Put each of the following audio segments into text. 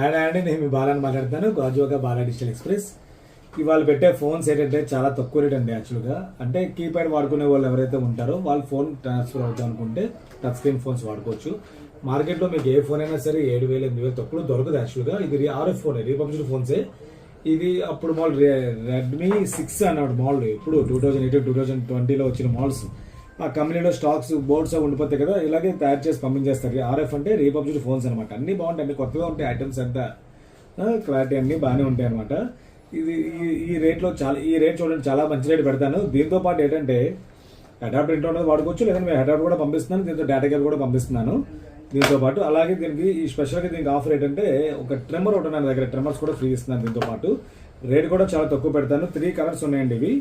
And నేను మీ బాలాని మాట్లాడుతాను, Gajuwaka Bala digital express. ఇవాళ పెట్టే ఫోన్స్ ఏంటంటే చాలా తక్కువ రేట్ అండి. యాక్చువల్గా అంటే కీప్యాడ్ వాడుకునే వాళ్ళు ఎవరైతే ఉంటారో వాళ్ళు ఫోన్ ట్రాన్స్ఫర్ అవుతాం అనుకుంటే టచ్ స్క్రీన్ ఫోన్స్ వాడుకోవచ్చు. మార్కెట్లో మీకు ఏ ఫోన్ అయినా సరే 7,000 8,000 తక్కువ దొరకదు. యాక్చువల్గా ఇది ఆర్ఎఫ్ ఫోన్, రీపబ్లిష్డ్ ఫోన్సే. ఇది అప్పుడు మోడల్ రెడ్మీ 6 అన్నాడు మోడల్. ఇప్పుడు 2018 2020లో వచ్చిన మోడల్స్. ఆ కంపెనీలో స్టాక్స్ బోర్డ్స్ ఉండిపోతాయి కదా, ఇలాగే తయారు చేసి పంపించేస్తారు. ఆర్ఎఫ్ అంటే రీపబ్లిష్డ్ ఫోన్స్ అనమాట. అన్ని బాగుంటాయి, అన్ని కొత్తగా ఉంటాయి. ఐటమ్స్ అంతా క్వాలిటీ అన్ని బాగానే ఉంటాయి అనమాట. ఇది ఈ రేట్లో ఈ రేట్ చూడండి, చాలా మంచి రేట్ పెడతాను. దీంతో పాటు ఏంటంటే అడాప్టర్ ఇంట్లో ఉన్నది వాడుకోవచ్చు, లేదంటే మేము అడాప్టర్ కూడా పంపిస్తున్నాను, దీంతో డేటా కేబుల్ కూడా పంపిస్తున్నాను దీంతో పాటు. అలాగే దీనికి ఈ స్పెషల్గా దీనికి ఆఫర్ ఏంటంటే ఒక ట్రిమ్మర్ ఒకటి నా దగ్గర, ట్రిమ్మర్స్ కూడా ఫ్రీ ఇస్తున్నాను దీంతో పాటు. రేట్ కూడా చాలా తక్కువ పెడతాను. 3 కలర్స్ ఉన్నాయండి ఇవి.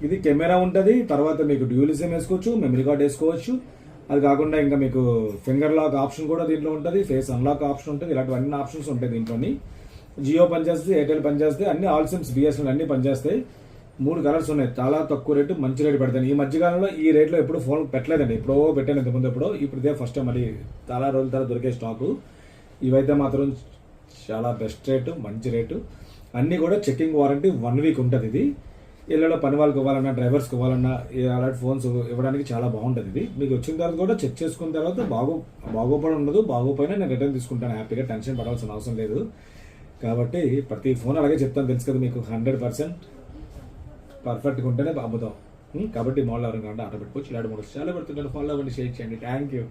ఇది కెమెరా ఉంటుంది, తర్వాత మీకు డ్యూయల్ సిమ్ వేసుకోవచ్చు, మెమరీ కార్డ్ వేసుకోవచ్చు. అది కాకుండా ఇంకా మీకు ఫింగర్ లాక్ ఆప్షన్ కూడా దీంట్లో ఉంటుంది, ఫేస్ అన్లాక్ ఆప్షన్ ఉంటుంది. ఇలాంటివన్నీ ఆప్షన్స్ ఉంటాయి దీంట్లోని. జియో పనిచేస్తుంది, ఎయిర్టెల్ పనిచేస్తాయి, అన్ని ఆల్ సిమ్స్ బిఎస్ఎన్ఎల్ అన్ని పనిచేస్తాయి. 3 కలర్స్ ఉన్నాయి, చాలా తక్కువ రేటు, మంచి రేటు పెడతాను. ఈ మధ్యకాలంలో ఈ రేట్లో ఎప్పుడు ఫోన్ పెట్టలేదండి, ఎప్పుడో పెట్టాను ఇంతకుముందు ఎప్పుడో. ఇప్పుడు ఇదే ఫస్ట్ టైం మళ్ళీ చాలా రోజుల తర్వాత దొరికే స్టాకు. ఇవైతే మాత్రం చాలా బెస్ట్ రేటు, మంచి రేటు. అన్నీ కూడా చెకింగ్ వారంటీ 1 వీక్ ఉంటుంది. ఇది ఇళ్ళలో పని వాళ్ళకి ఇవ్వాలన్నా, డ్రైవర్స్కి ఇవ్వాలన్నా అలాంటి ఫోన్స్ ఇవ్వడానికి చాలా బాగుంటుంది. ఇది మీకు వచ్చిన తర్వాత కూడా చెక్ చేసుకున్న తర్వాత బాగోపడి ఉండదు, బాగోపోయినా నేను రిటర్న్ తీసుకుంటాను హ్యాపీగా, టెన్షన్ పడాల్సిన అవసరం లేదు. కాబట్టి ప్రతి ఫోన్ అలాగే చెప్తాను, తెలుసు కదా మీకు. 100% పర్ఫెక్ట్గా ఉంటేనే అమ్ముతాం. కాబట్టి మోడల్ ఎవరైనా ఆట పెట్టుకోవచ్చు. ఇలాంటి మోడల్స్ చాలా పెడుతుంటాను. ఫాలో అవ్వండి, షేర్ చేయండి. Thank you.